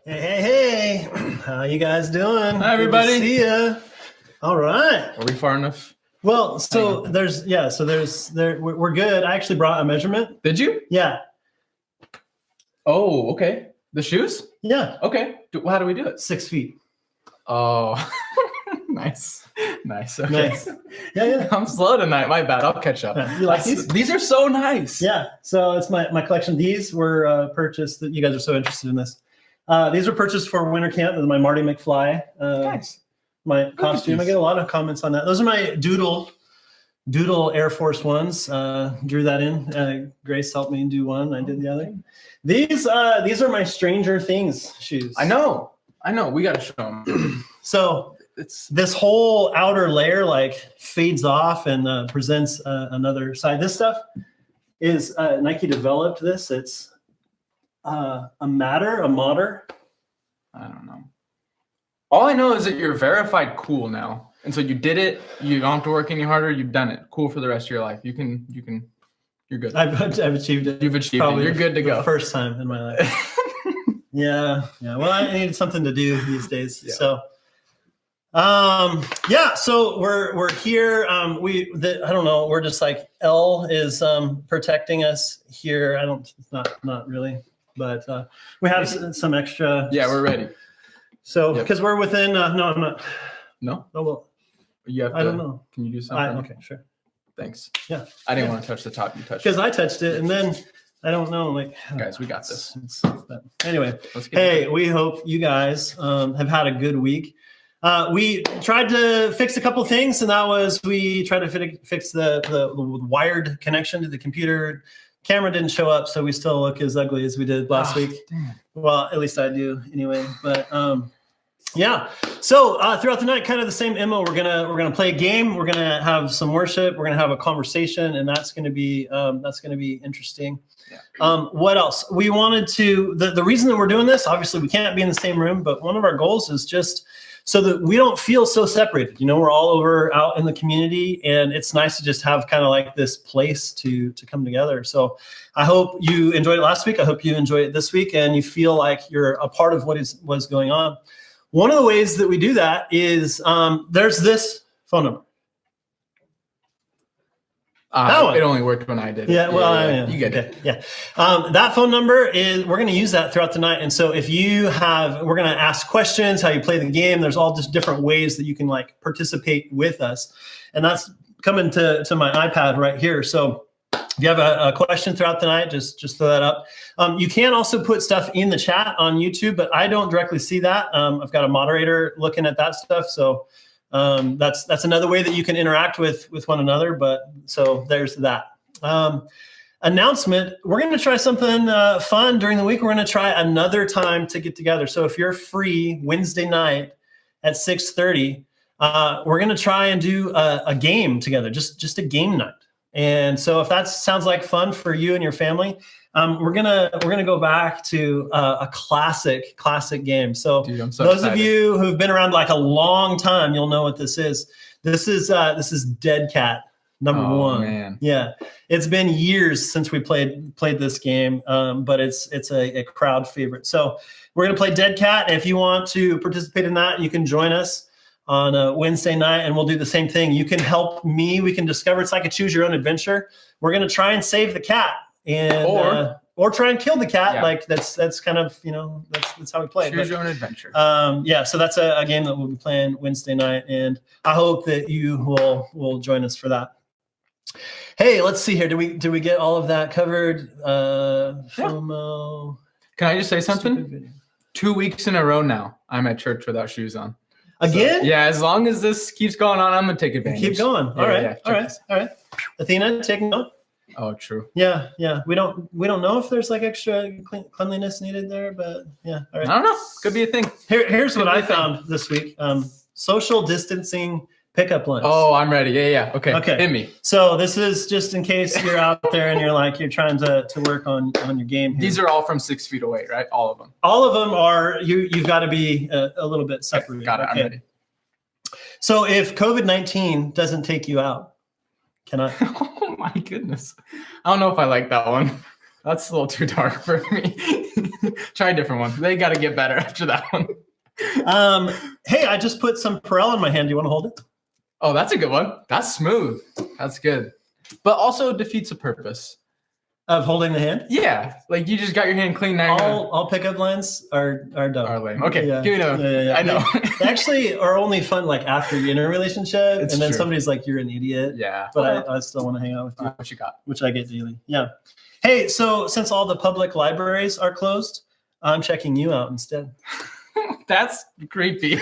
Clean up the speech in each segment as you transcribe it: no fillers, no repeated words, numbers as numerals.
Hey, how you guys doing? Hi, everybody. Good to see ya. All right. Are we far enough? Well, we're good. I actually brought a measurement. Did you? Yeah. Oh, okay. The shoes? Yeah. Okay. How do we do it? 6 feet. Oh, nice. Okay. Nice. Yeah. I'm slow tonight. My bad. I'll catch up. Yeah. You like these? These are so nice. Yeah. So it's my collection. These were purchased. You guys are so interested in this. These were purchased for winter camp. This is my Marty McFly. Nice. My costume. I get a lot of comments on that. Those are my Doodle Air Force Ones. Drew that in. Grace helped me do one. I did the other. These are my Stranger Things shoes. I know. We got to show them. So this whole outer layer like fades off and presents another side. This stuff is Nike developed this. It's a modder. I don't know. All I know is that you're verified cool now. And so you did it. You don't have to work any harder. You've done it. Cool for the rest of your life. You're good. I've achieved it. You've achieved it. You're good to go. The first time in my life. Yeah. Well, I needed something to do these days. Yeah. So, so we're here. I don't know. We're just like L is protecting us here. Not really, but we have some extra. Yeah, we're ready. So, because we're within. No, I'm not. No. Oh well. You have to, I don't know. Can you do something? Okay, sure. Thanks. Yeah. I didn't want to touch the top. You touched. Because I touched it, and then I don't know. Guys, we got this. But anyway, we hope you guys have had a good week. We tried to fix a couple things, and that was we tried to fix the wired connection to the computer. Camera didn't show up, so we still look as ugly as we did last week. Damn. Well, at least I do anyway. But yeah. So throughout the night, kind of the same MO. We're gonna play a game. We're gonna have some worship. We're gonna have a conversation, and that's gonna be interesting. Yeah. What else? We wanted to. The reason that we're doing this, obviously, we can't be in the same room, but one of our goals is just so that we don't feel so separated. We're all over out in the community, and it's nice to just have kind of like this place to come together. So I hope you enjoyed it last week. I hope you enjoy it this week, and you feel like you're a part of what's going on. One of the ways that we do that is there's this phone number. It only worked when I did it. Yeah, well, yeah. You get it. Yeah. That phone number we're going to use that throughout the night. And so if we're going to ask questions, how you play the game. There's all just different ways that you can like participate with us. And that's coming to my iPad right here. So if you have a question throughout the night, just throw that up. You can also put stuff in the chat on YouTube, but I don't directly see that. I've got a moderator looking at that stuff. So that's another way that you can interact with one another. But so there's that. Announcement. We're going to try something fun during the week. We're going to try another time to get together. So if you're free Wednesday night at 6:30, we're going to try and do a game together, just a game night. And so if that sounds like fun for you and your family, we're gonna go back to a classic game. So, dude, I'm so those excited. of you who've been around like a long time, you'll know what this is. This is Dead Cat number one. Man. Yeah, it's been years since we played this game, but it's a crowd favorite. So we're gonna play Dead Cat. And if you want to participate in that, you can join us on a Wednesday night, and we'll do the same thing. You can help me. We can discover. It's like a choose your own adventure. We're going to try and save the cat, and or try and kill the cat. Yeah. Like that's kind of that's how we play. Choose your own adventure. So that's a game that we'll be playing Wednesday night, and I hope that you will join us for that. Hey, let's see here. Do we get all of that covered? FOMO. Can I just say something? 2 weeks in a row now, I'm at church without shoes on. Again? So, yeah, as long as this keeps going on, I'm gonna take advantage. Keep going. All right. Athena, take note. Oh, true. Yeah. We don't know if there's like extra cleanliness needed there, but yeah. All right. I don't know. Could be a thing. Here's what I found this week: social distancing pickup lines. Oh, I'm ready. Yeah. Okay. Hit me. So this is just in case you're out there and you're trying to work on your game here. These are all from 6 feet away, right? All of them. All of them are. You've got to be a little bit separated. Got it. Okay. I'm ready. So if COVID-19 doesn't take you out, can I? Oh my goodness. I don't know if I like that one. That's a little too dark for me. Try a different one. They got to get better after that one. Hey, I just put some Perel in my hand. Do you want to hold it? Oh, that's a good one. That's smooth. That's good. But also defeats the purpose. Of holding the hand? Yeah. Like you just got your hand clean now. All pickup lines are dumb. Are lame. Okay, Yeah. give me another. Yeah. I know. They actually are only fun like after you're in a relationship, It's and then true. somebody's like, "You're an idiot." Yeah. But I still want to hang out with you, What you got? which I get daily. Yeah. Hey, so since all the public libraries are closed, I'm checking you out instead. That's creepy.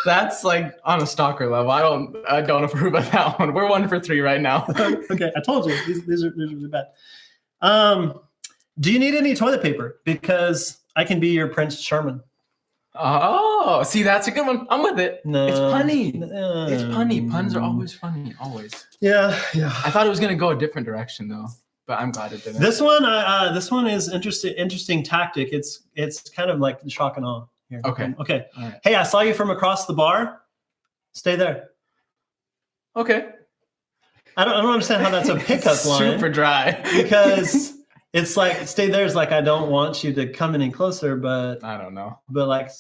That's like on a stalker level. I don't approve of that one. We're 1 for 3 right now. Okay, I told you these are really bad. Do you need any toilet paper? Because I can be your Prince Charming. Oh, see, that's a good one. I'm with it. No, It's punny. It's punny. Puns are always funny. Always. Yeah. I thought it was gonna go a different direction though, but I'm glad it didn't. This one is interesting tactic. It's kind of like shock and awe here. Okay. All right. Right. Hey, I saw you from across the bar. Stay there. Okay. I don't understand how that's a pickup line. Super dry. Because it's like stay there is like I don't want you to come any closer, but I don't know. But like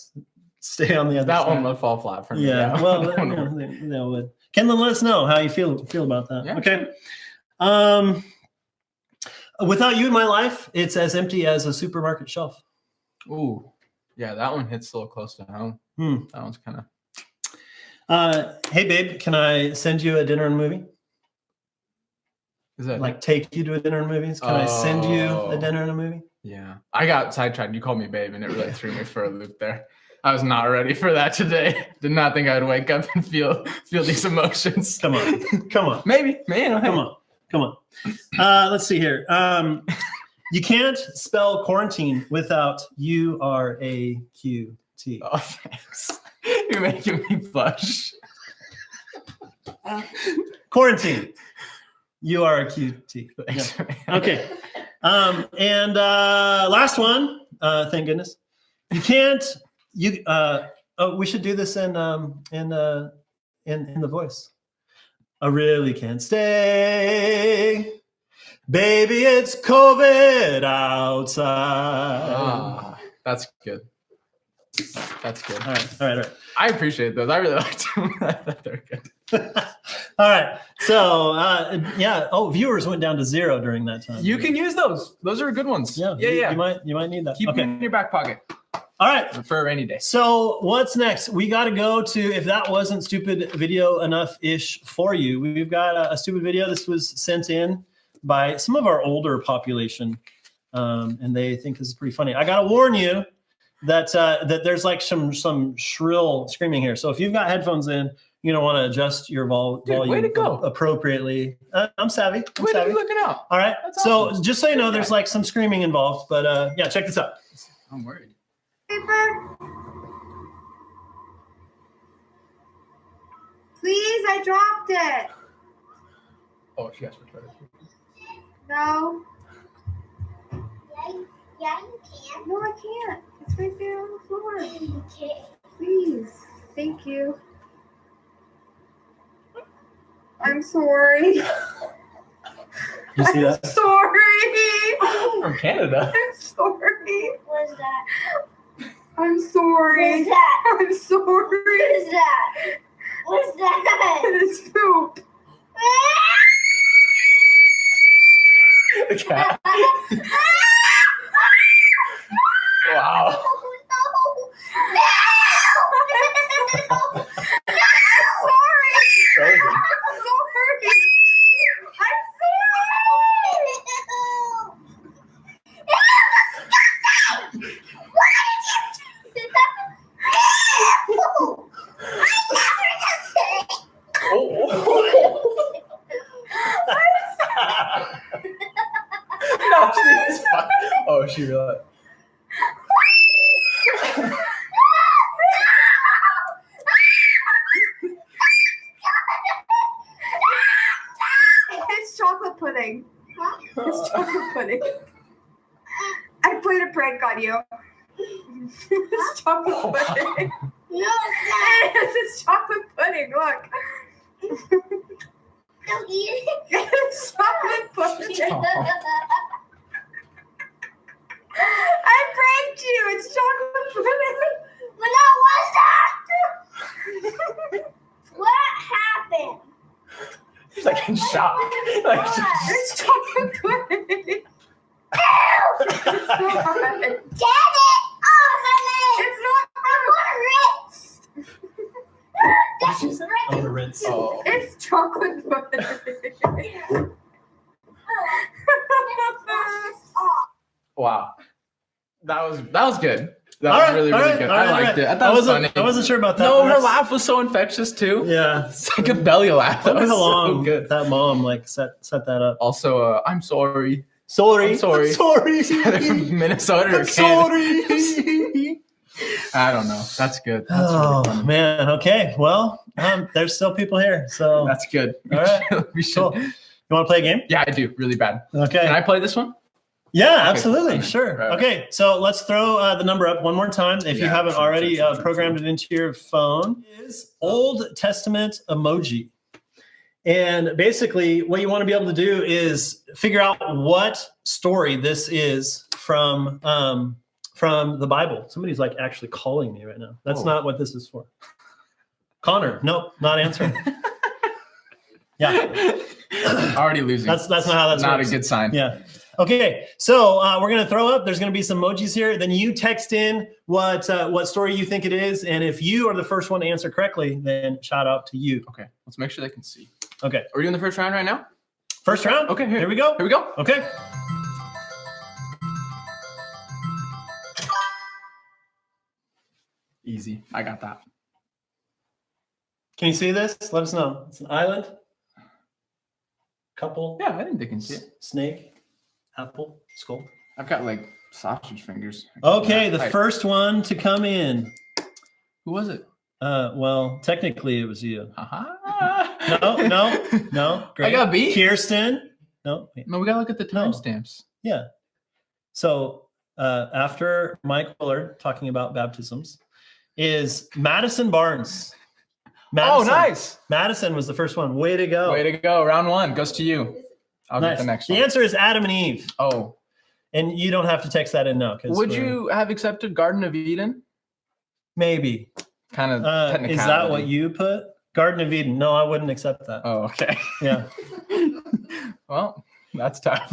stay on the other That side. one would fall flat for me. Yeah. Well, I don't know. they would. Kendall, let us know how you feel about that. Yeah. Okay. Without you in my life, it's as empty as a supermarket shelf. Ooh. Yeah, that one hits a little close to home. That one's kind of. Hey, babe, can I send you a dinner and movie? Is that Like take you to a dinner and movies? Can I send you a dinner and a movie? Yeah. I got sidetracked. You called me babe, and it really threw me for a loop there. I was not ready for that today. Did not think I'd wake up and feel these emotions. Come on. Maybe. Come on. Let's see here. You can't spell quarantine without URAQT. Oh, thanks. You're making me blush. Quarantine. URAQT. Thanks. Yeah. Okay. And last one. Thank goodness. You can't. We should do this in the voice. I really can't stay. Baby, it's COVID outside. That's good. That's good. All right. I appreciate those. I really liked them. I thought they're good. All right. So, yeah. Oh, viewers went down to 0 during that time. You can use those. Those are good ones. Yeah. You might need that. Keep them in your back pocket. All right. For a rainy day. So what's next? We got to go to, if that wasn't stupid video enough-ish for you, we've got a stupid video. This was sent in by some of our older population, and they think this is pretty funny. I got to warn you that there's like some shrill screaming here. So if you've got headphones in, you don't want to adjust your volume way to go. appropriately. I'm savvy. Way to be looking out. All right. That's so awesome. just so you know, there's like some screaming involved, but yeah, check this out. I'm worried. Paper. Please, I dropped it. Oh, she asked for toilet paper. No. Yeah, you can. No, I can't. It's right there on the floor. You can't. Please. Thank you. I'm sorry. You see that? I'm sorry. From Canada. I'm sorry. What's that? I'm sorry. What's that? I'm sorry. What's that? What's that? It's poop. The cat. Wow. Frozen. No, she is fine. Oh, she really. It's chocolate pudding. It's chocolate pudding. I played a prank on you. It's chocolate pudding. No, it's not. It's chocolate pudding. Look. Don't eat it. It's chocolate pudding. I pranked you. It's chocolate pudding. But that was that. What happened? He's like in shock. Like, It's chocolate pudding. Ew! It's not. Get it off of me! It's not. I want rinse. This is I want to rinse. oh. It's chocolate pudding. Wow. That was good. That All was right, really, all really right, good. all right, I liked all right. it. I thought it was funny. I wasn't sure about that. No, her That's- laugh was so infectious too. Yeah. It's like a belly laugh. I That wonder was how long so good. that mom like set that up. Also, I'm sorry. Sorry. I'm sorry. I'm sorry. Either from Minnesota or I'm Canada. sorry. I don't know. That's good. That's really Oh funny. man. Okay. Well, there's still people here. So That's good. All right. We should. cool. You want to play a game? Yeah, I do. Really bad. Okay. Can I play this one? Yeah, Okay, absolutely. cool. Sure. Right. Okay. So let's throw the number up one more time. If you Yeah, haven't sure, already sure, programmed it into your phone, is Old Testament emoji. And basically, what you want to be able to do is figure out what story this is from the Bible. Somebody's like actually calling me right now. That's Oh. not what this is for. Connor, nope, not answering. Yeah, Already losing. that's not how that's not works. a good sign. Yeah. Okay. So we're gonna throw up. There's gonna be some emojis here. Then you text in what story you think it is, and if you are the first one to answer correctly, then shout out to you. Okay. Let's make sure they can see. Okay. Are we doing the first round right now? First round. Okay. Here we go. Here we go. Okay. Easy. I got that. Can you see this? Let us know. It's an island. Couple. Yeah, I think they can see it. Snake. Apple. Skull. I've got like sausage fingers. Okay, the Right. first one to come in. Who was it? Well, technically it was you. Aha. No. Great. I got beat. Kirsten. No. Wait. No, we gotta look at the No. timestamps. Yeah. So after Mike Willard talking about baptisms is Madison Barnes. Oh, nice. Madison was the first one. Way to go. Way to go. Round one goes to you. I'll Nice. get the next The one. answer is Adam and Eve. Oh, And you don't have to text that in now. would you have accepted Garden of Eden? Maybe. Kind of Is that what you put? Garden of Eden. No, I wouldn't accept that. Oh, okay. Yeah. Well, that's tough.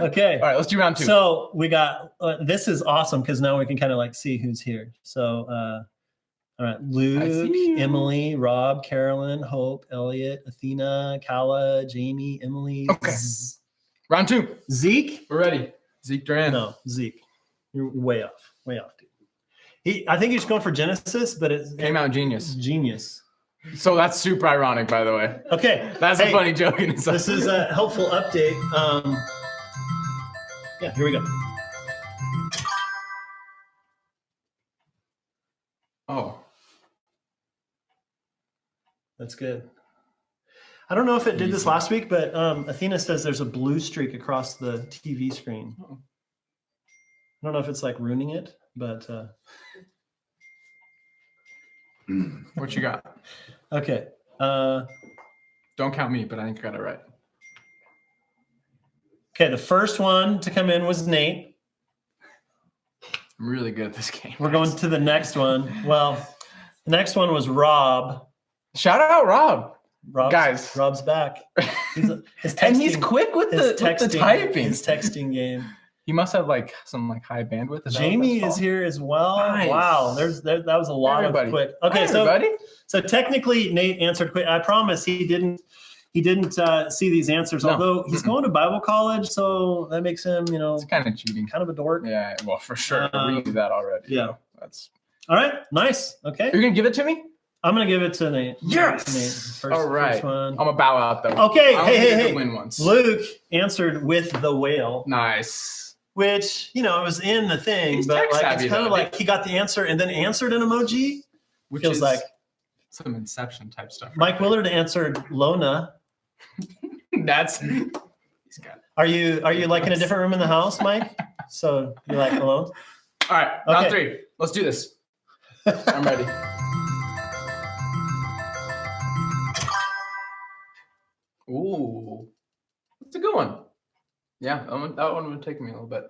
Okay. All right, let's do round two. So we got, this is awesome because now we can kind of like see who's here. So, all right, Luke, see you. Emily, Rob, Carolyn, Hope, Elliot, Athena, Kala, Jamie, Emily, Okay. Round two. Zeke. We're ready. Zeke Duran. No, Zeke. You're way off, dude. I think he's going for Genesis, but it Came out it's genius. genius. So that's super ironic, by the way. Okay, That's hey, a funny joke in itself. This is a helpful update. Yeah, here we go. Oh, That's good. I don't know if it did this Easy. last week, but Athena says there's a blue streak across the TV screen. Oh. I don't know if it's like ruining it, but what you got? okay. Don't count me, but I think I got it right. Okay, the first one to come in was Nate. I'm really good at this game. We're going to the next one. Well, the next one was Rob. Shout out Rob. Guys. Rob's back. His And he's texting- quick with his the typing. His texting game. He must have like some like high bandwidth. Is that what Jamie that's is here as well. Nice. Wow, that was a lot Everybody. of quick. called? Okay, Hi, everybody. so technically Nate answered quick. I promise he didn't see these answers. No. Although he's going to Bible college, so that makes him It's kind of cheating. kind of a dork. Yeah, well, for sure. We knew that already. yeah. That's. All right, nice. Okay, You're gonna give it to me? I'm gonna give it to Nate. Yes! To Nate. First, All right. First one. I'm gonna bow out though. Okay, I don't hey, think I hey, could hey. win once. Luke answered with the whale, Nice. which it was in the thing, He's but tech like savvy, it's kind of though. like he got the answer and then answered an emoji. Which Feels is like some Inception type stuff. Mike Willard answered Lona. That's. He's got it. Are you like in a different room in the house, Mike? So you're like alone? All right, round Okay. 3. Let's do this. I'm ready. Ooh, that's a good one. Yeah, that one would take me a little bit.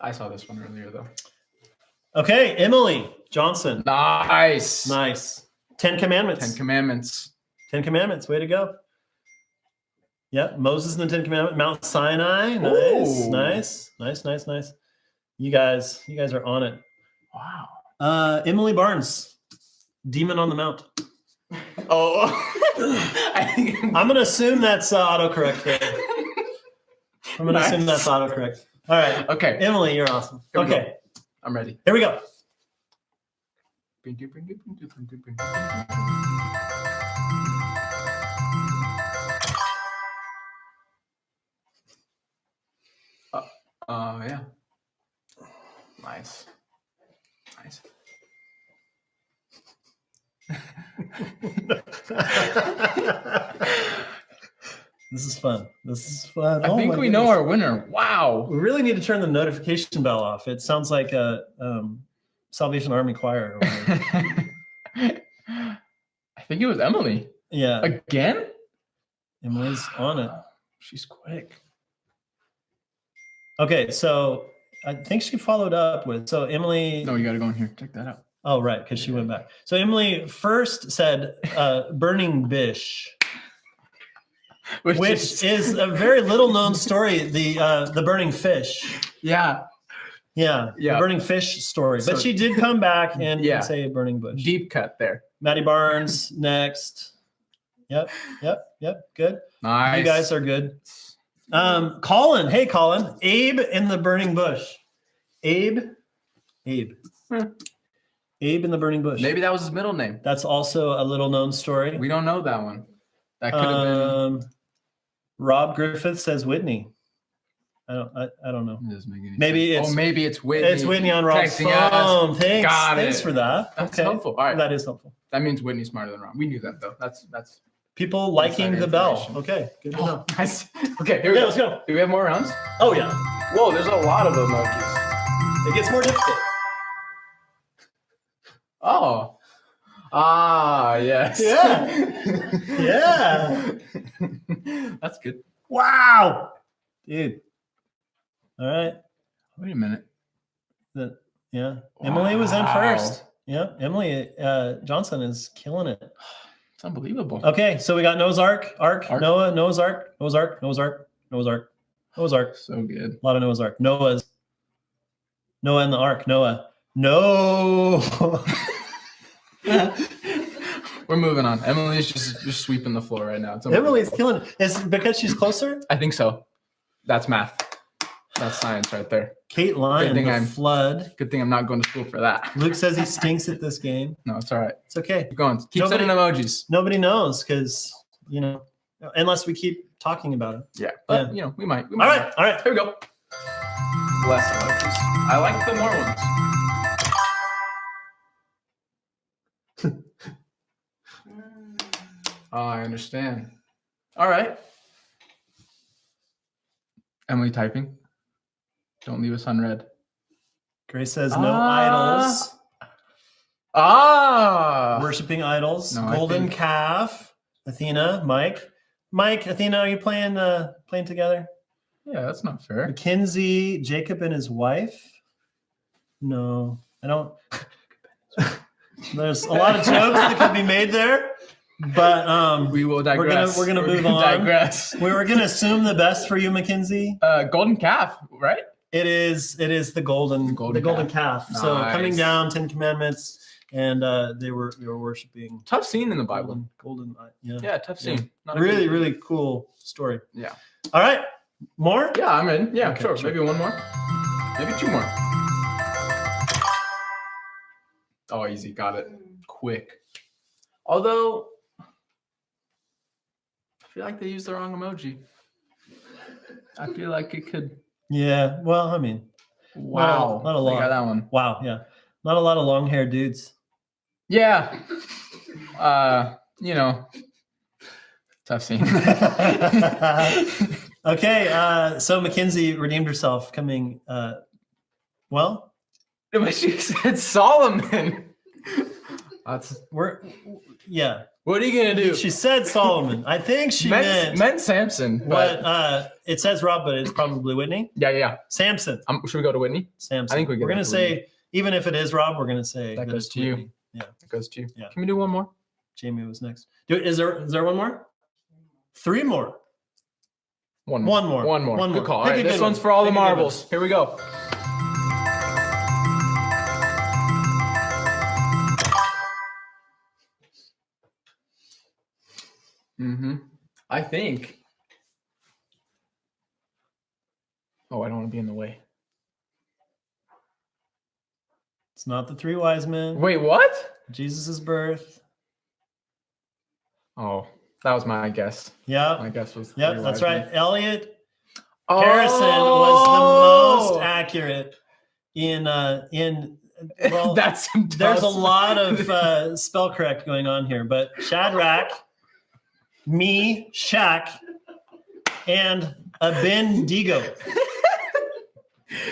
I saw this one earlier though. Okay, Emily Johnson. Nice. Nice. 10 Commandments. 10 Commandments. 10 Commandments. Way to go. Yep. Moses and the 10 Commandments. Mount Sinai. Nice. Ooh. Nice. You guys are on it. Wow. Emily Barnes. Demon on the Mount. Oh. I think I'm going to assume that's autocorrect there. I'm going to assume that's autocorrect. All right. Okay. Emily, you're awesome. Here we go. Okay. I'm ready. Here we go. Yeah. Nice. This is fun. I think we know our winner. Wow. We really need to turn the notification bell off. It sounds like a Salvation Army choir. I think it was Emily. Yeah. Again? Emily's on it. She's quick. Okay, so I think she followed up with, so Emily. No, you got to go in here. Check that out. Oh, right, because she went back. So Emily first said burning bish, which is a very little known story, the burning fish. Yeah. The burning fish story. But So- she did come back and Yeah. say burning bush. Deep cut there. Maddie Barnes next. Yep. Good. Nice. You guys are good. Colin. Hey, Colin. Abe in the burning bush. Abe. Abe in the burning bush. Maybe that was his middle name. That's also a little known story. We don't know that one. That could have been. Rob Griffith says Whitney. I don't know. It doesn't make any Maybe sense. it's maybe it's Whitney. It's Whitney on Rob's texting us. phone. Thanks. Got Thanks it. for that. That's okay. helpful. All right. That is helpful. That means Whitney's smarter than Rob. We knew that though. That's People liking the bell. information. Okay. Good to know. nice. Okay, here we Yeah, go. let's go. Do we have more rounds? Oh yeah. Whoa, there's a lot of emojis. It gets more difficult. Oh. Yes. Yeah. That's good. Wow. Dude. All right. Wait a minute. Yeah. Emily was in Wow. first. Yeah. Emily Johnson is killing it. It's unbelievable. Okay. So we got Noah's Ark, Ark. Noah, Noah's Ark, Noah's Ark, Noah's Ark, Noah's Ark, Noah's Ark. So good. A lot of Noah's Ark. Noah in the Ark. Noah. No. We're moving on. Emily's just sweeping the floor right now. It's Emily's unbelievable. killing it. Is it because she's closer? I think so. That's math. That's science right there. Kate Lyon, thing the I'm- flood. Good thing I'm not going to school for that. Luke says he stinks at this game. No, it's all right. It's okay. Keep going. Keep Nobody- sending emojis. Nobody knows because, unless we keep talking about it. Yeah, but Yeah. we might. All right. Here we go. Less emojis. I like the more ones. Oh, I understand. All right. Emily typing. Don't leave us unread. Grace says no idols. Worshipping idols. No, I Golden think- calf. Athena. Mike, Athena, are you playing together? Yeah, that's not fair. Mackenzie, Jacob and his wife. No, I don't. There's a lot of jokes that could be made there, but We will digress. we're gonna move on. Digress. we were gonna assume the best for you, Mackenzie. Golden calf, right? It is the golden calf. So Nice. coming down, 10 Commandments, and they were worshiping Tough scene in the Bible. golden. Yeah. Yeah, tough scene. Not a Really, good- really cool story. Yeah. All right, more. Yeah, I'm in. Yeah, Okay, sure. sure. Maybe one more. Maybe two more. Oh, easy. Got it. Quick. Although, I feel like they used the wrong emoji. I feel like it could. Yeah. Well, I mean, Wow. not a I lot. got that one. wow. Yeah. Not a lot of long haired dudes. Yeah. Tough scene. Okay. So Mackenzie redeemed herself coming. Well, But she said Solomon. yeah. What are you gonna do? She said Solomon. I think she meant Samson. But it says Rob, but it's probably Whitney. yeah. Samson. Should we go to Whitney? Samson. I think we're gonna say, even if it is Rob, we're gonna say that goes it's to you. Whitney. Yeah, it goes to you. Yeah. Can we do one more? Jamie was next. Is there one more? 3 more. One more. Good call. All right, this one's for all the marbles. Here we go. I think. Oh, I don't want to be in the way. It's not the 3 wise men. Wait, what? Jesus' birth. Oh, that was my guess. Yeah. My guess was. Yep, that's right. Elliot Oh! Harrison was the most accurate in well, that's there's a lot of spell correct going on here, but Shadrach, me, Shaq, and Abednego.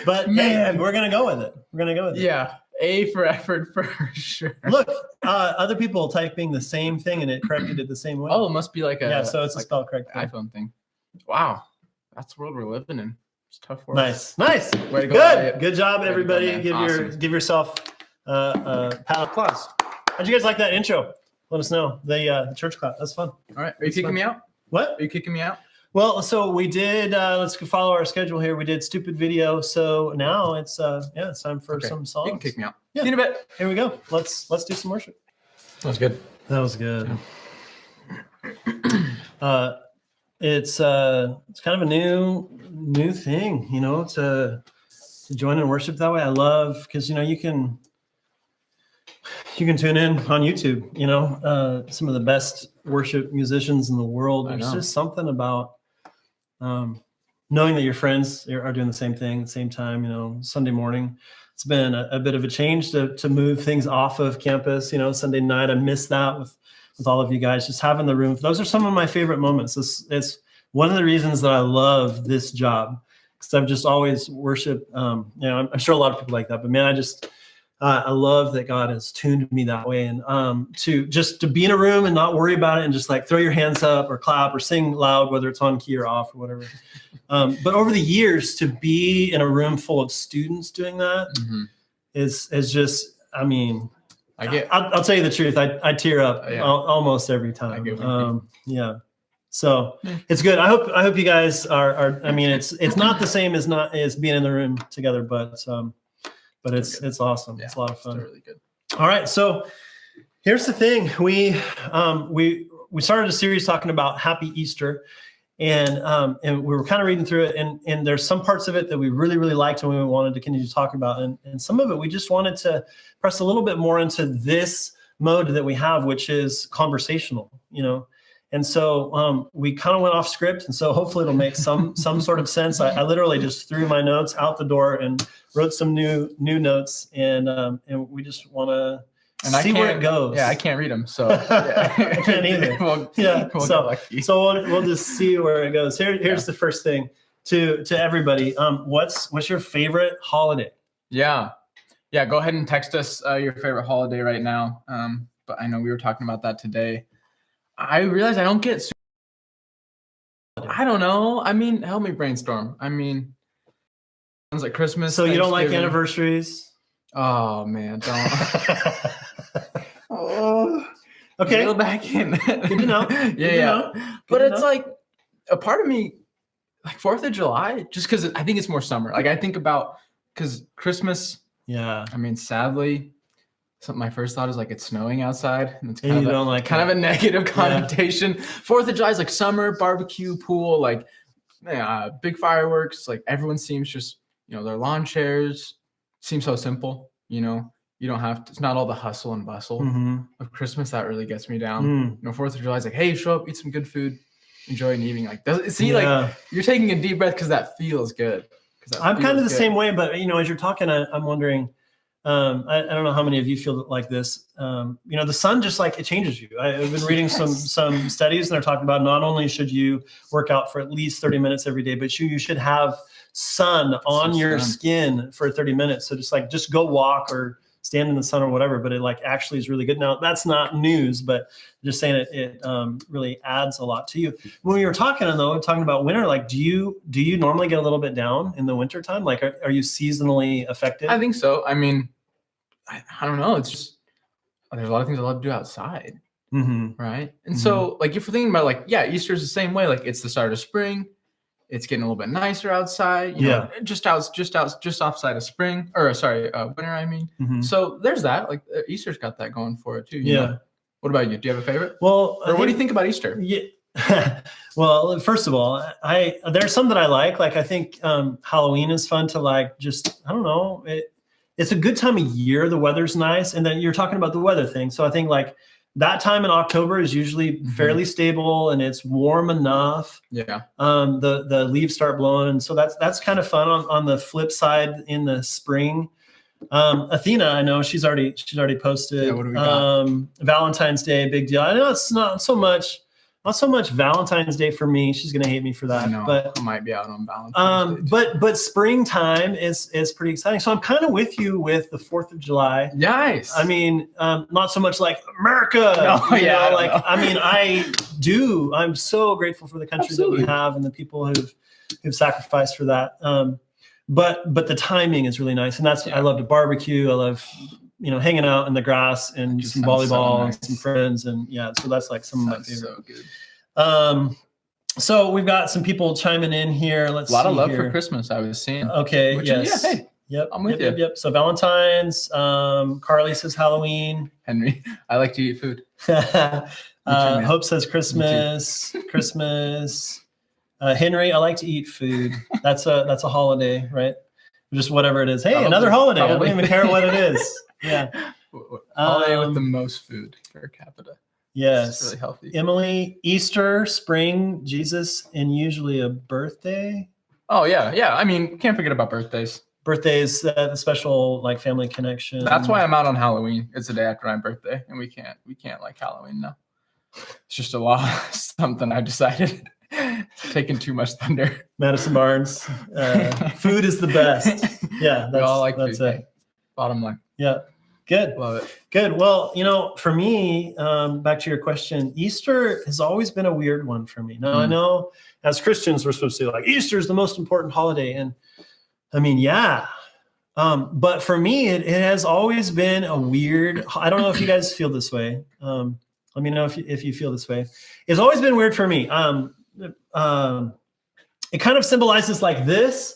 But Man, hey, we're gonna go with it. We're gonna go with it. Yeah, A for effort for sure. Look, other people typing the same thing and it corrected it the same way. Oh, it must be like a so it's a spell correct thing. iPhone thing. Wow, that's the world we're living in. It's tough work. Nice. Way to go. Good job, everybody. Go, awesome. Give yourself a pat of applause. How'd you guys like that intro? Let us know. The church clap. That's fun. All right. Are you kicking me out? What? Are you kicking me out? Well, so we did. Let's follow our schedule here. We did stupid video. So now it's it's time for some songs. You can kick me out. Yeah. See you in a bit. Here we go. Let's do some worship. That was good. That was good. It's kind of a new thing, to join in worship that way. I love because you can tune in on YouTube. Some of the best worship musicians in the world. There's just something about knowing that your friends are doing the same thing at the same time. Sunday morning, it's been a bit of a change to move things off of campus. Sunday night, I miss that with all of you guys, just having the room. Those are some of my favorite moments. It's one of the reasons that I love this job, because I've just always worshiped. I'm sure a lot of people like that, but man, I love that God has tuned me that way, and to be in a room and not worry about it, and just like throw your hands up or clap or sing loud, whether it's on key or off or whatever. But over the years, to be in a room full of students doing that is just, I'll tell you the truth. I tear up almost every time. So it's good. I hope you guys are. It's not the same as being in the room together, but it's awesome. It's a lot of fun. It's really good. All right, so here's the thing. We started a series talking about Happy Easter, and we were kind of reading through it, and there's some parts of it that we really, really liked and we wanted to continue to talk about, and some of it we just wanted to press a little bit more into this mode that we have, which is conversational, And so we kind of went off script, and so hopefully it'll make some sort of sense. I literally just threw my notes out the door and wrote some new notes, and we just want to see where it goes. Yeah, I can't read them, so yeah. I can't either. We'll just see where it goes. Here's the first thing to everybody. What's your favorite holiday? Yeah. Go ahead and text us your favorite holiday right now. But I know we were talking about that today. I realize I don't get. I don't know. Help me brainstorm. Sounds like Christmas. So you don't like anniversaries? Oh man, don't. Okay. Reel back in. Good to know. But it's like a part of me, like 4th of July, just because I think it's more summer. Like I think about because Christmas. Yeah. Sadly. My first thought is like it's snowing outside, and it's kind of a negative connotation. 4th of July is like summer, barbecue, pool, like big fireworks. Like everyone seems just their lawn chairs seem so simple. You don't have to. It's not all the hustle and bustle of Christmas that really gets me down. 4th of July is like, hey, show up, eat some good food, enjoy an evening. Like like you're taking a deep breath because that feels good. I'm kind of the same way, but as you're talking, I'm wondering. I don't know how many of you feel like this. The sun just like it changes you. I've been reading some studies and they're talking about not only should you work out for at least 30 minutes every day, but you should have sun on your skin for 30 minutes. So just go walk or stand in the sun or whatever, but it like actually is really good. Now that's not news, but just saying it really adds a lot to you. When we were talking about winter, like do you normally get a little bit down in the winter time? Like are you seasonally affected? I think so. I mean, I don't know. It's just there's a lot of things I love to do outside. Mm-hmm. Right. And so like if we're thinking about like, yeah, Easter's the same way. Like it's the start of spring. It's getting a little bit nicer outside. You know, just offside of spring or winter. I mean, so there's that. Like Easter's got that going for it too. You know? What about you? Do you have a favorite? Well, or what do you think about Easter? Yeah. Well, first of all, there's some that I like. Like I think Halloween is fun to like. Just I don't know. It's a good time of year. The weather's nice, and then you're talking about the weather thing. So I think like. That time in October is usually fairly stable and it's warm enough. Yeah. The leaves start blowing. So that's kind of fun. On the flip side, in the spring, Athena, I know she's already posted. Yeah, what do we got? Valentine's Day, big deal. I know it's not so much Valentine's Day for me. She's gonna hate me for that. I know, but I might be out on Valentine's Day. But springtime is pretty exciting. So I'm kind of with you with the 4th of July. Nice. I mean, not so much like America. I'm so grateful for the country that we have and the people who've sacrificed for that. But the timing is really nice, and I love to barbecue. I love hanging out in the grass and some volleyball and some friends, and so that's like some of my favorite. So good. So we've got some people chiming in here. Let's see. A lot of love here. For Christmas, I was seeing. Okay. Yes. Hey. Yep. I'm with you. Yep. So Valentine's. Carly says Halloween. Henry, I like to eat food. Hope says Christmas. Christmas. Henry, I like to eat food. That's a holiday, right? Just whatever it is. Hey, another holiday. Probably. I don't even care what it is. Yeah. Holiday with the most food per capita. Yes. It's really healthy. Emily, Easter, spring, Jesus, and usually a birthday. Oh yeah, yeah. I mean, can't forget about birthdays. Birthdays, the special like family connection. That's why I'm out on Halloween. It's the day after my birthday, and we can't like Halloween now. It's just a law. Something I decided. Taking too much thunder. Madison Barnes. Food is the best. Yeah, we all like that's food. it. Bottom line. Yeah. Good. Love it. Good. Well, for me, back to your question, Easter has always been a weird one for me. Now, I know as Christians, we're supposed to say like Easter is the most important holiday. And I mean, yeah. But for me, it has always been a weird, I don't know if you guys feel this way. Let me know if you feel this way. It's always been weird for me. It kind of symbolizes like this.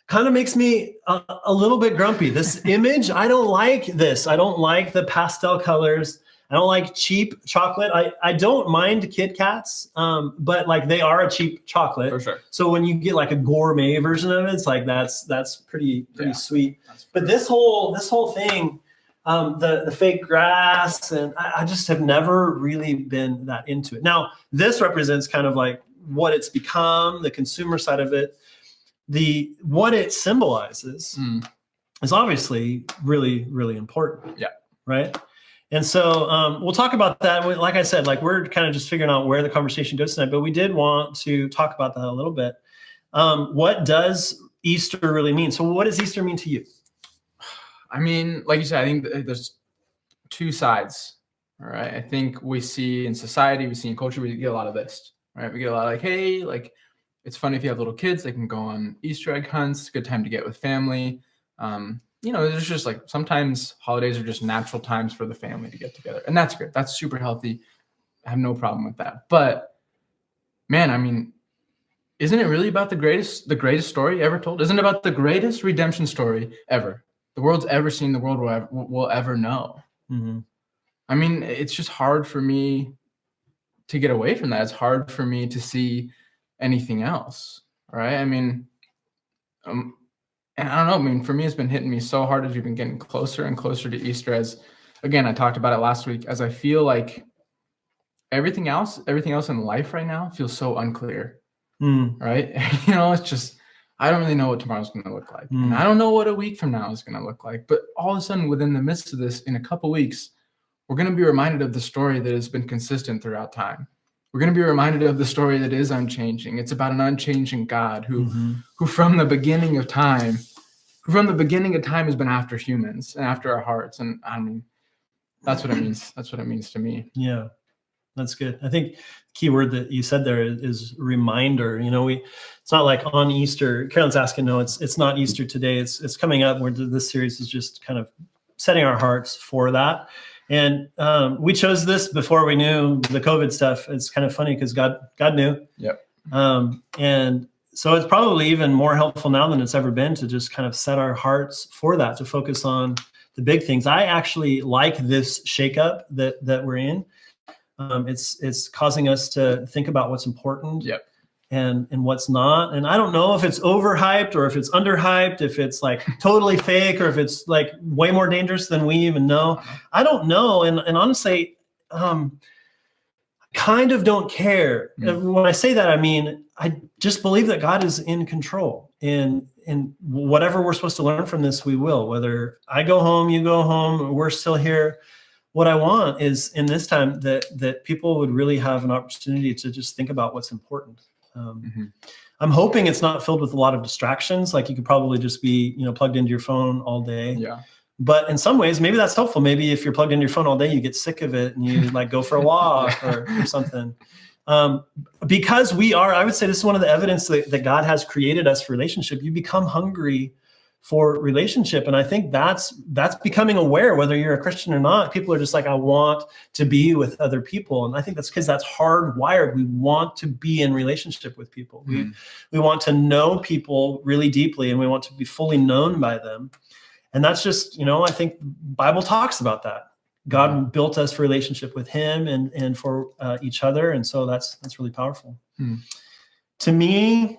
Kind of makes me a little bit grumpy. This image, I don't like this. I don't like the pastel colors. I don't like cheap chocolate. I don't mind Kit Kats, but like they are a cheap chocolate. For sure. So when you get like a gourmet version of it, it's like that's pretty sweet. But this whole thing, the fake grass, and I just have never really been that into it. Now, this represents kind of like what it's become, the consumer side of it. What it symbolizes is obviously really, really important. Yeah. Right. And so we'll talk about that. Like I said, like we're kind of just figuring out where the conversation goes tonight, but we did want to talk about that a little bit. What does Easter really mean? So what does Easter mean to you? I mean, like you said, I think there's two sides. All right. I think we see in society, we see in culture, we get a lot of this. Right. We get a lot of like, hey, like, it's fun if you have little kids, they can go on Easter egg hunts. Good time to get with family. There's just like sometimes holidays are just natural times for the family to get together. And that's great. That's super healthy. I have no problem with that. But man, I mean, isn't it really about the greatest story ever told? Isn't it about the greatest redemption story ever? The world's ever seen, the world will ever know. Mm-hmm. I mean, it's just hard for me to get away from that. It's hard for me to see anything else, right? I mean, and I don't know. I mean, for me, it's been hitting me so hard as we've been getting closer and closer to Easter. As again, I talked about it last week. As I feel like everything else in life right now feels so unclear, right? It's just I don't really know what tomorrow's going to look like, and I don't know what a week from now is going to look like. But all of a sudden, within the midst of this, in a couple weeks, we're going to be reminded of the story that has been consistent throughout time. We're going to be reminded of the story that is unchanging. It's about an unchanging God who from the beginning of time, who from the beginning of time has been after humans and after our hearts. And I mean, that's what it means. That's what it means to me. Yeah, that's good. I think the key word that you said there is reminder. You know, it's not like on Easter. Carolyn's asking, no, it's not Easter today. It's coming up. Where this series is just kind of setting our hearts for that. And we chose this before we knew the COVID stuff. It's kind of funny because God knew. Yep. And so it's probably even more helpful now than it's ever been to just kind of set our hearts for that, to focus on the big things. I actually like this shakeup that we're in. It's causing us to think about what's important. Yep. And what's not. And I don't know if it's overhyped or if it's underhyped, if it's like totally fake or if it's like way more dangerous than we even know. I don't know. And honestly, kind of don't care. When I say that, I mean, I just believe that God is in control, and whatever we're supposed to learn from this, we will. Whether I go home, you go home, we're still here. What I want is in this time that people would really have an opportunity to just think about what's important. I'm hoping it's not filled with a lot of distractions. Like you could probably just be, plugged into your phone all day. Yeah. But in some ways, maybe that's helpful. Maybe if you're plugged into your phone all day, you get sick of it and you like go for a walk or something. Because I would say this is one of the evidence that God has created us for relationship. You become hungry for relationship. And I think that's becoming aware, whether you're a Christian or not. People are just like, I want to be with other people. And I think that's because that's hardwired. We want to be in relationship with people. We want to know people really deeply, and we want to be fully known by them. And that's just, I think the Bible talks about that. God built us for relationship with him and for each other. And so that's really powerful. To me,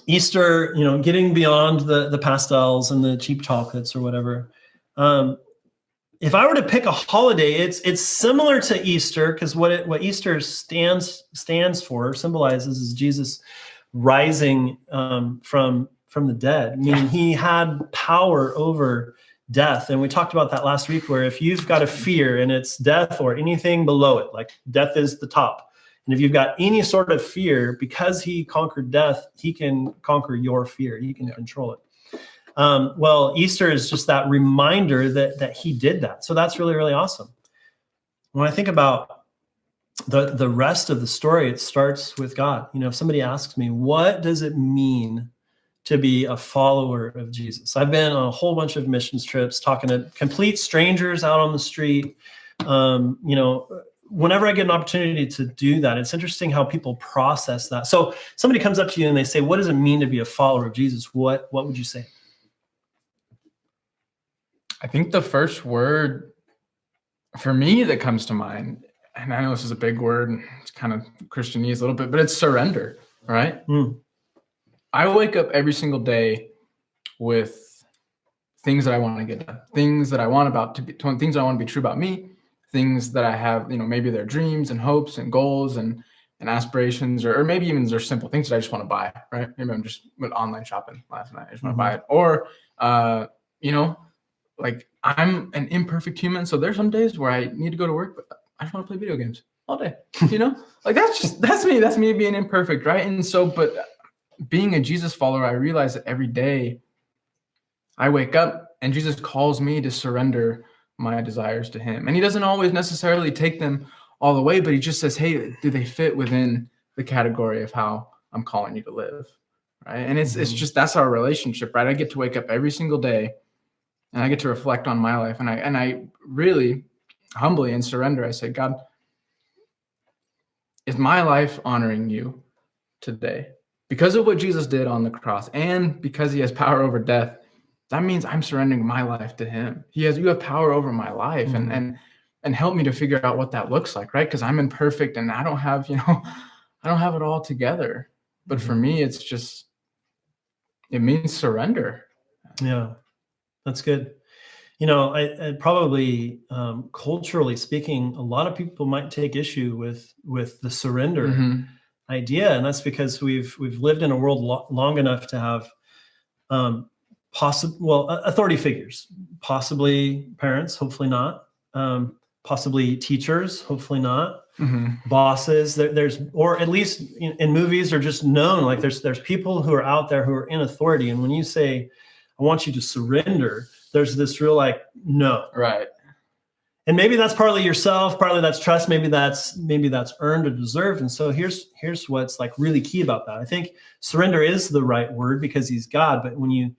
Easter, getting beyond the pastels and the cheap chocolates or whatever. If I were to pick a holiday, it's similar to Easter, because what Easter stands for, symbolizes, is Jesus rising from the dead. Meaning he had power over death. And we talked about that last week, where if you've got a fear and it's death or anything below it, like death is the top. And if you've got any sort of fear, because he conquered death, he can conquer your fear. He can control it. Well, Easter is just that reminder that he did that. So that's really, really awesome. When I think about the rest of the story, it starts with God. If somebody asks me, what does it mean to be a follower of Jesus? I've been on a whole bunch of missions trips, talking to complete strangers out on the street. Whenever I get an opportunity to do that, it's interesting how people process that. So somebody comes up to you and they say, what does it mean to be a follower of Jesus? What would you say? I think the first word for me that comes to mind, and I know this is a big word, and it's kind of Christianese a little bit, but it's surrender, right? I wake up every single day with things that I want to get done, things that I want things I want to be true about me, things that I have, maybe they're dreams and hopes and goals and aspirations, or maybe even they're simple things that I just want to buy, right? Maybe I'm just went online shopping last night. I just want to buy it. Or, like I'm an imperfect human. So there's some days where I need to go to work, but I just want to play video games all day, like that's me. That's me being imperfect, right? And so, but being a Jesus follower, I realize that every day I wake up and Jesus calls me to surrender my desires to him. And he doesn't always necessarily take them all the way, but he just says, hey, do they fit within the category of how I'm calling you to live? Right. And it's just, that's our relationship, right? I get to wake up every single day and I get to reflect on my life. And I really humbly in surrender, I say, God, is my life honoring you today? Because of what Jesus did on the cross and because he has power over death, that means I'm surrendering my life to him. You have power over my life, and help me to figure out what that looks like, right? Because I'm imperfect and I don't have, I don't have it all together. But for me, it's just, it means surrender. Yeah, that's good. I probably culturally speaking, a lot of people might take issue with the surrender idea, and that's because we've lived in a world long enough to have authority figures, possibly parents, hopefully not, possibly teachers, hopefully not, bosses. There's, or at least in movies, are just known, like there's people who are out there who are in authority. And when you say, I I want you to surrender. There's this real like, no. Right. And maybe that's partly yourself, partly that's trust, maybe that's earned or deserved. And so here's what's like really key about that. I think surrender is the right word because he's God, but when you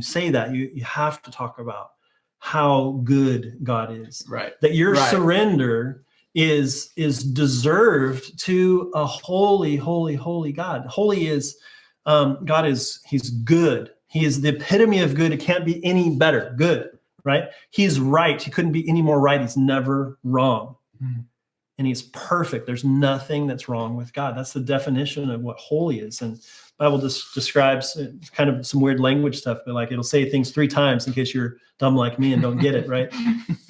say that, you have to talk about how good God is. Right. That your surrender is deserved to a holy, holy, holy God. Holy is God he's good. He is the epitome of good. It can't be any better. Good. Right? He's right. He couldn't be any more right. He's never wrong. And he's perfect. There's nothing that's wrong with God. That's the definition of what holy is. And the Bible just describes kind of some weird language stuff, but like it'll say things 3 times in case you're dumb like me and don't get it, right?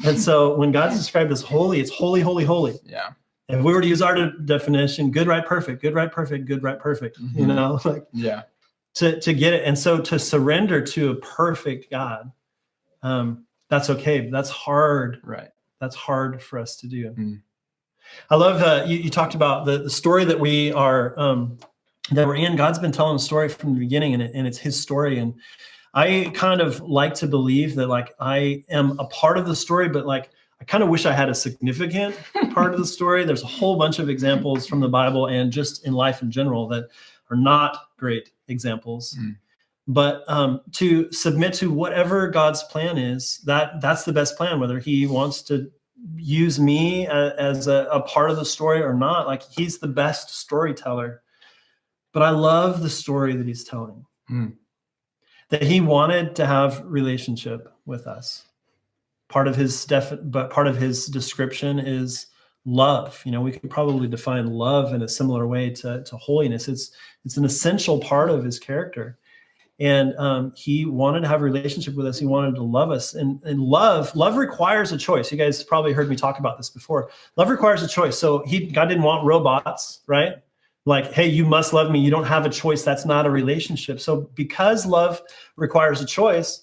And so when God's described as holy, it's holy, holy, holy. Yeah. If we were to use our definition, good, right, perfect, good, right, perfect, good, right, perfect, you know, like to get it. And so to surrender to a perfect God, that's okay. But that's hard. Right. That's hard for us to do. I love you talked about the story that we are that we're in. God's been telling a story from the beginning, and it's his story. And I kind of like to believe that like I am a part of the story, but like I kind of wish I had a significant part of the story. There's a whole bunch of examples from the Bible and just in life in general that are not great examples. But to submit to whatever God's plan is, that's the best plan, whether he wants to use me as a part of the story or not. Like he's the best storyteller. But I love the story that he's telling, that he wanted to have relationship with us. Part of his description is love. You know, we could probably define love in a similar way to holiness. It's an essential part of his character. And he wanted to have a relationship with us. He wanted to love us. And love requires a choice. You guys probably heard me talk about this before. Love requires a choice. So God didn't want robots, right? Like, hey, you must love me. You don't have a choice. That's not a relationship. So because love requires a choice,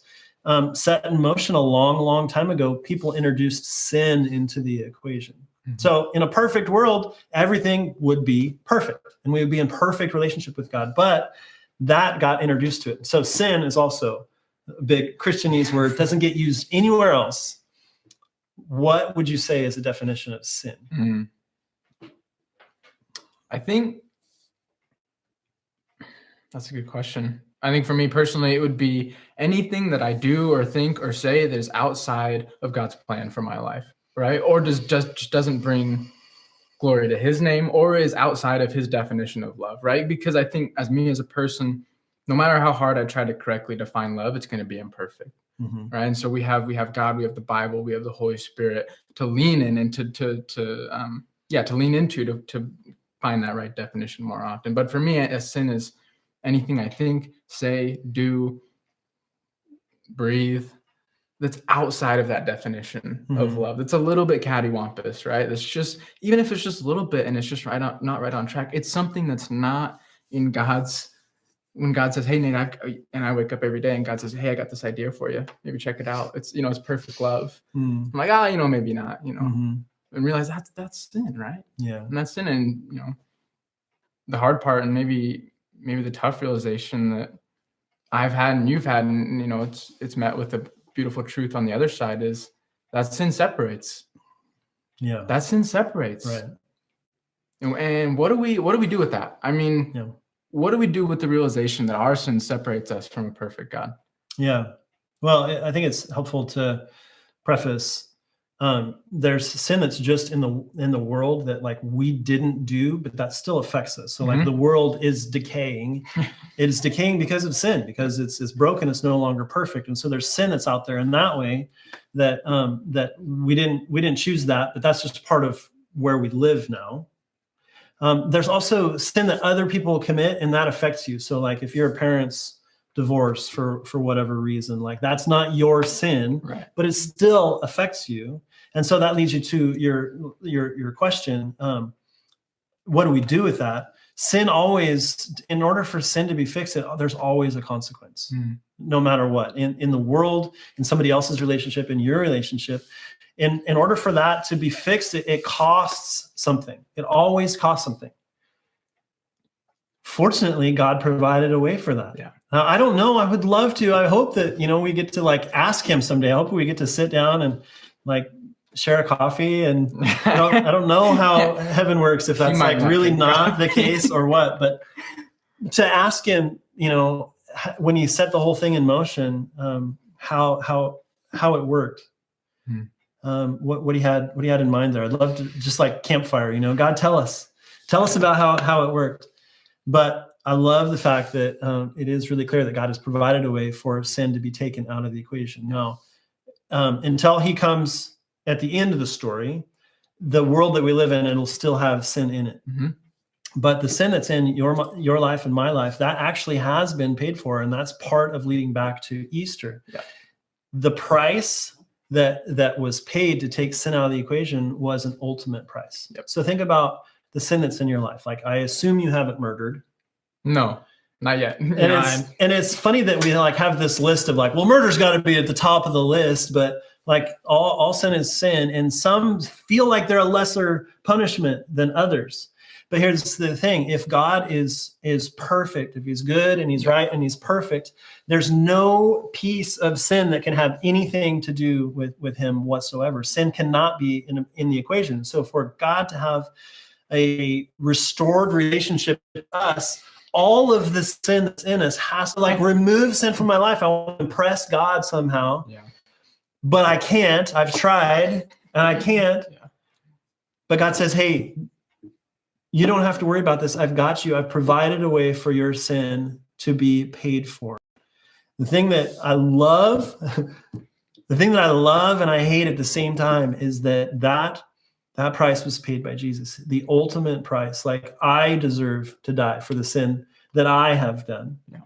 set in motion a long, long time ago, people introduced sin into the equation. So in a perfect world, everything would be perfect. And we would be in perfect relationship with God. But that got introduced to it. So sin is also a big Christianese word, doesn't get used anywhere else. What would you say is the definition of sin? I think that's a good question. I think for me personally, it would be anything that I do or think or say that is outside of God's plan for my life, right? Or just doesn't bring glory to his name, or is outside of his definition of love, right? Because I think as a person, no matter how hard I try to correctly define love, it's going to be imperfect, right? And so we have God, we have the Bible, we have the Holy Spirit to lean in and to lean into to find that right definition more often. But for me, a sin is anything I think, say, do, breathe, that's outside of that definition of love. It's a little bit cattywampus, right? It's just, even if it's just a little bit and it's just not right on track, it's something that's not in God's, when God says, hey, Nate, I wake up every day and God says, hey, I got this idea for you. Maybe check it out. It's, it's perfect love. I'm like, maybe not, and realize that's sin, right? Yeah. And that's sin. And, the hard part and maybe the tough realization that I've had and you've had, and, it's met with a beautiful truth on the other side is that sin separates. Yeah. That sin separates. Right. And what do we do with that? I mean, what do we do with the realization that our sin separates us from a perfect God? Yeah. Well, I think it's helpful to preface, there's sin that's just in the world that like we didn't do, but that still affects us. So like the world is decaying. It is decaying because of sin, because it's broken. It's no longer perfect. And so there's sin that's out there in that way that we didn't choose that, but that's just part of where we live now. There's also sin that other people commit, and that affects you. So like if your parents divorce for whatever reason, like that's not your sin, right, but it still affects you. And so that leads you to your question. What do we do with that? Sin always, in order for sin to be fixed, there's always a consequence, no matter what. In the world, in somebody else's relationship, in your relationship, in order for that to be fixed, it costs something. It always costs something. Fortunately, God provided a way for that. Yeah. I don't know. I would love to. I hope that, we get to like ask him someday. I hope we get to sit down and like share a coffee. And I don't know how heaven works, if that's like really not the case or what, but to ask him, when he set the whole thing in motion, how it worked, what he had in mind there. I'd love to just like campfire, God, tell us about how it worked. But I love the fact that it is really clear that God has provided a way for sin to be taken out of the equation. Now, until he comes at the end of the story, the world that we live in, it'll still have sin in it. Mm-hmm. But the sin that's in your life and my life, that actually has been paid for, and that's part of leading back to Easter. Yeah. The price that was paid to take sin out of the equation was an ultimate price. Yep. So think about the sin that's in your life. Like, I assume you haven't murdered. No, not yet. And it's funny that we like have this list of like, well, murder's got to be at the top of the list, but like all sin is sin, and some feel like they're a lesser punishment than others. But here's the thing: if God is perfect, if he's good and he's right and he's perfect, there's no piece of sin that can have anything to do with him whatsoever. Sin cannot be in the equation. So for God to have a restored relationship with us, all of the sin that's in us has to like remove sin from my life. I want to impress God somehow, but I can't. I've tried and I can't. Yeah. But God says, hey, you don't have to worry about this. I've got you. I've provided a way for your sin to be paid for. The thing that I love, and I hate at the same time is that price was paid by Jesus, the ultimate price. Like, I deserve to die for the sin that I have done. Yeah.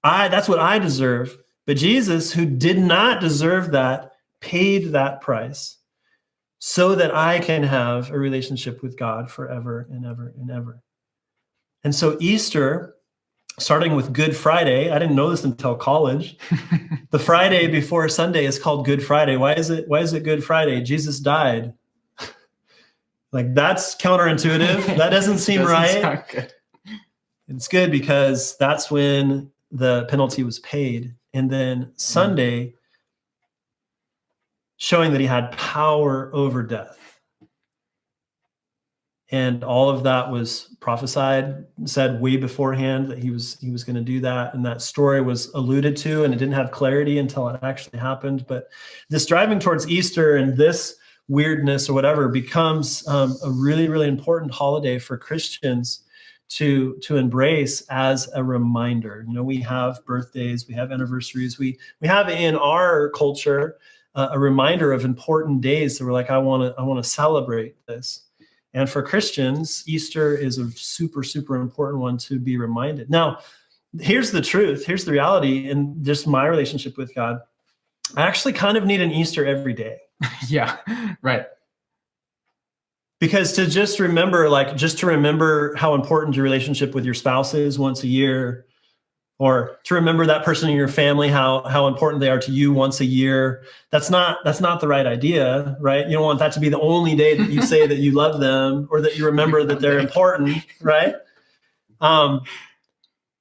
That's what I deserve. But Jesus, who did not deserve that, paid that price so that I can have a relationship with God forever and ever and ever. And so Easter, starting with Good Friday, I didn't know this until college. The Friday before Sunday is called Good Friday. Why is it Good Friday? Jesus died. Like, that's counterintuitive. That doesn't seem right. Good. It's good because that's when the penalty was paid. And then Sunday, showing that he had power over death. And all of that was prophesied, said way beforehand that he was going to do that. And that story was alluded to, and it didn't have clarity until it actually happened. But this driving towards Easter and this weirdness or whatever becomes a really, really important holiday for Christians to embrace as a reminder. We have birthdays, we have anniversaries, we have in our culture a reminder of important days that we're like, I want to celebrate this. And for Christians, Easter is a super, super important one to be reminded. Now, here's the truth. Here's the reality in just my relationship with God. I actually kind of need an Easter every day. Yeah, right. Because to just remember how important your relationship with your spouse is once a year, or to remember that person in your family, how important they are to you once a year, that's not the right idea, right? You don't want that to be the only day that you say that you love them or that you remember that they're important, right?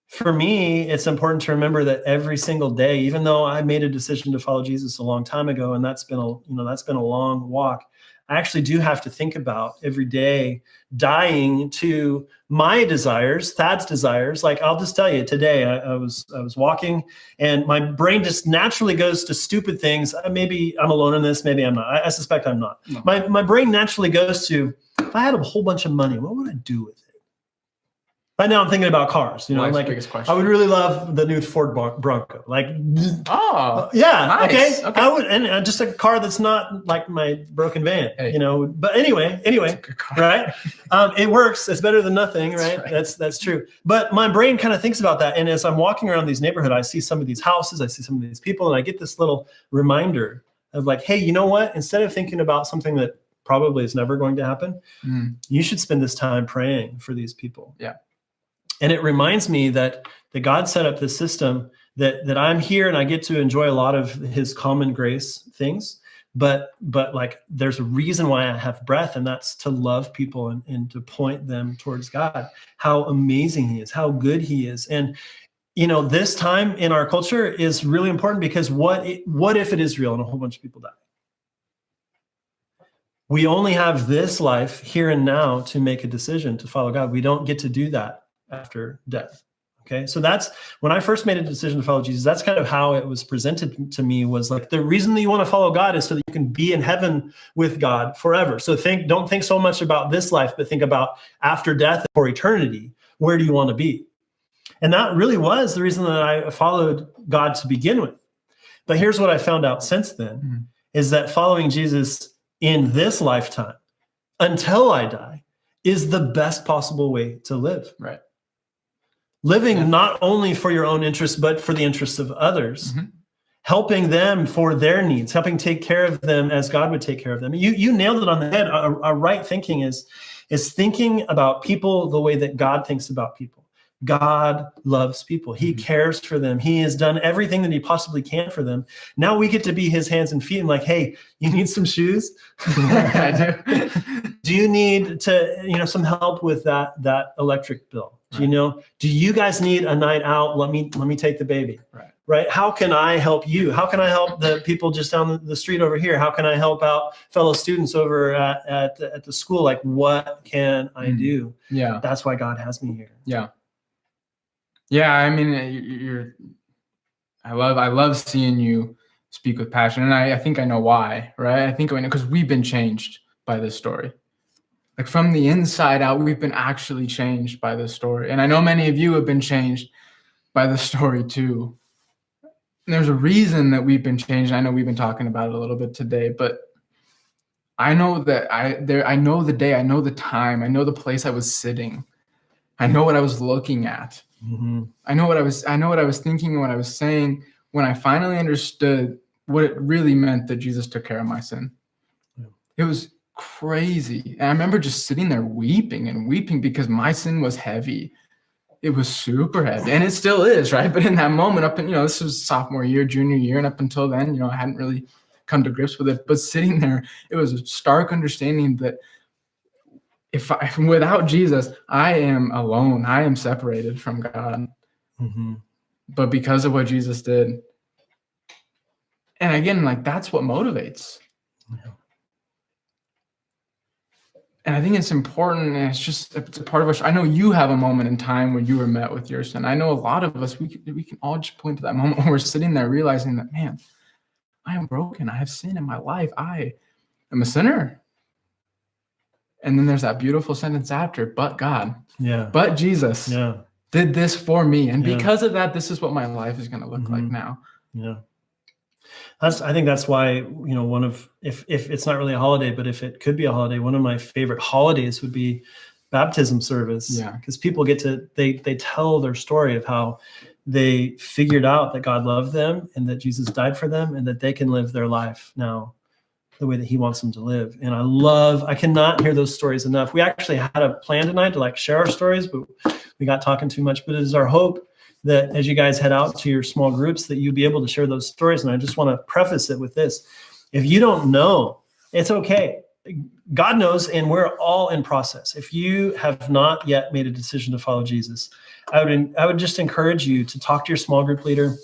For me, it's important to remember that every single day, even though I made a decision to follow Jesus a long time ago, and that's been a long walk, I actually do have to think about every day dying to my desires, Thad's desires. Like, I'll just tell you, today I was walking, and my brain just naturally goes to stupid things. Maybe I'm alone in this. Maybe I'm not. I suspect I'm not. No. My brain naturally goes to, if I had a whole bunch of money, what would I do with it? Right now I'm thinking about cars, like I would really love the new Ford Bronco. Like, oh, yeah. Nice. Okay. I would, and just a car that's not like my broken van, but anyway, right. It works. It's better than nothing. Right. That's true. But my brain kind of thinks about that. And as I'm walking around these neighborhoods, I see some of these houses, I see some of these people, and I get this little reminder of like, hey, you know what? Instead of thinking about something that probably is never going to happen, you should spend this time praying for these people. Yeah. And it reminds me that God set up this system that I'm here and I get to enjoy a lot of his common grace things, but like there's a reason why I have breath, and that's to love people and to point them towards God, how amazing he is, how good he is. And this time in our culture is really important because what if it is real and a whole bunch of people die? We only have this life here and now to make a decision to follow God. We don't get to do that after death. Okay, so that's when I first made a decision to follow Jesus. That's kind of how it was presented to me, was like the reason that you want to follow God is so that you can be in heaven with God forever. So don't think so much about this life, but think about after death or eternity. Where do you want to be? And that really was the reason that I followed God to begin with. But here's what I found out since then, is that following Jesus in this lifetime until I die is the best possible way to live. Right. Living not only for your own interests, but for the interests of others, helping them for their needs, helping take care of them as God would take care of them. You nailed it on the head. A right thinking is thinking about people the way that God thinks about people. God loves people. He cares for them. He has done everything that he possibly can for them. Now we get to be his hands and feet and like, hey, you need some shoes? I do. Do you need to, some help with that electric bill? Do you guys need a night out? Let me take the baby. Right. How can I help you? How can I help the people just down the street over here? How can I help out fellow students over at the school? Like, what can I do? Yeah. That's why God has me here. Yeah. Yeah. I mean, I love seeing you speak with passion. And I think I know why, right? I think because we've been changed by this story. Like from the inside out, we've been actually changed by this story. And I know many of you have been changed by the story too. And there's a reason that we've been changed. I know we've been talking about it a little bit today, but I know that I know the day, I know the time, I know the place I was sitting. I know what I was looking at. I know what I was thinking and what I was saying when I finally understood what it really meant that Jesus took care of my sin. It was crazy. And I remember just sitting there weeping and weeping because my sin was heavy. It was super heavy, and it still is, right? But in that moment, this was sophomore year, junior year, and up until then, I hadn't really come to grips with it. But sitting there, it was a stark understanding that if without Jesus, I am alone. I am separated from God. But because of what Jesus did, and again, like that's what motivates. And I think it's important, and it's a part of us. I know you have a moment in time when you were met with your sin. I know a lot of us, we can all just point to that moment when we're sitting there realizing that, man, I am broken. I have sin in my life. I am a sinner. And then there's that beautiful sentence after, but God, but Jesus did this for me. And because of that, this is what my life is going to look like now. Yeah. I think that's why, one of, if it's not really a holiday, but if it could be a holiday, one of my favorite holidays would be baptism service. Yeah. Because people they tell their story of how they figured out that God loved them and that Jesus died for them and that they can live their life now the way that he wants them to live. And I cannot hear those stories enough. We actually had a plan tonight to share our stories, but we got talking too much. But it is our hope that as you guys head out to your small groups, that you'll be able to share those stories. And I just want to preface it with this. If you don't know, it's okay. God knows, and we're all in process. If you have not yet made a decision to follow Jesus, I would just encourage you to talk to your small group leader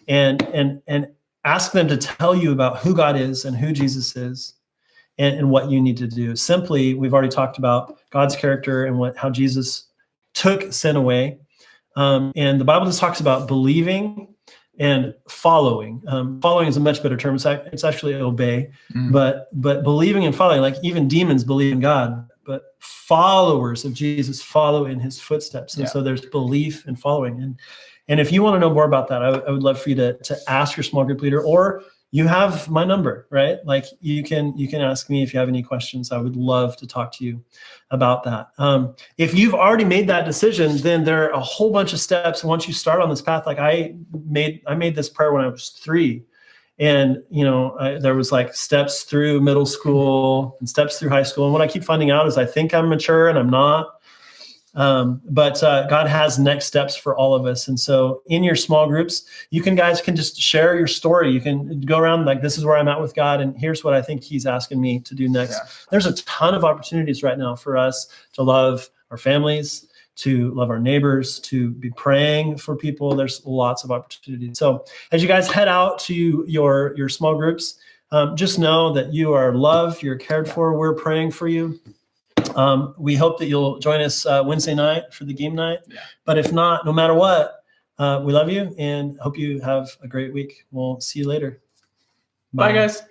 and ask them to tell you about who God is and who Jesus is and what you need to do. Simply, we've already talked about God's character and how Jesus took sin away. And the Bible just talks about believing and following. Following is a much better term. It's actually obey, but believing and following, like even demons believe in God, but followers of Jesus follow in his footsteps. And so there's belief and following. And if you want to know more about that, I would love for you to ask your small group leader, or you have my number, right? Like you can ask me if you have any questions. I would love to talk to you about that. If you've already made that decision, then there are a whole bunch of steps. Once you start on this path, like I made this prayer when I was 3, and there was steps through middle school and steps through high school. And what I keep finding out is I think I'm mature and I'm not. But God has next steps for all of us. And so in your small groups, guys can just share your story. You can go around this is where I'm at with God, and here's what I think he's asking me to do next. There's a ton of opportunities right now for us to love our families, to love our neighbors, to be praying for people. There's lots of opportunities. So as you guys head out to your small groups, just know that you are loved, you're cared for. We're praying for you. We hope that you'll join us Wednesday night for the game night. Yeah. But if not, no matter what, we love you and hope you have a great week. We'll see you later. Bye guys.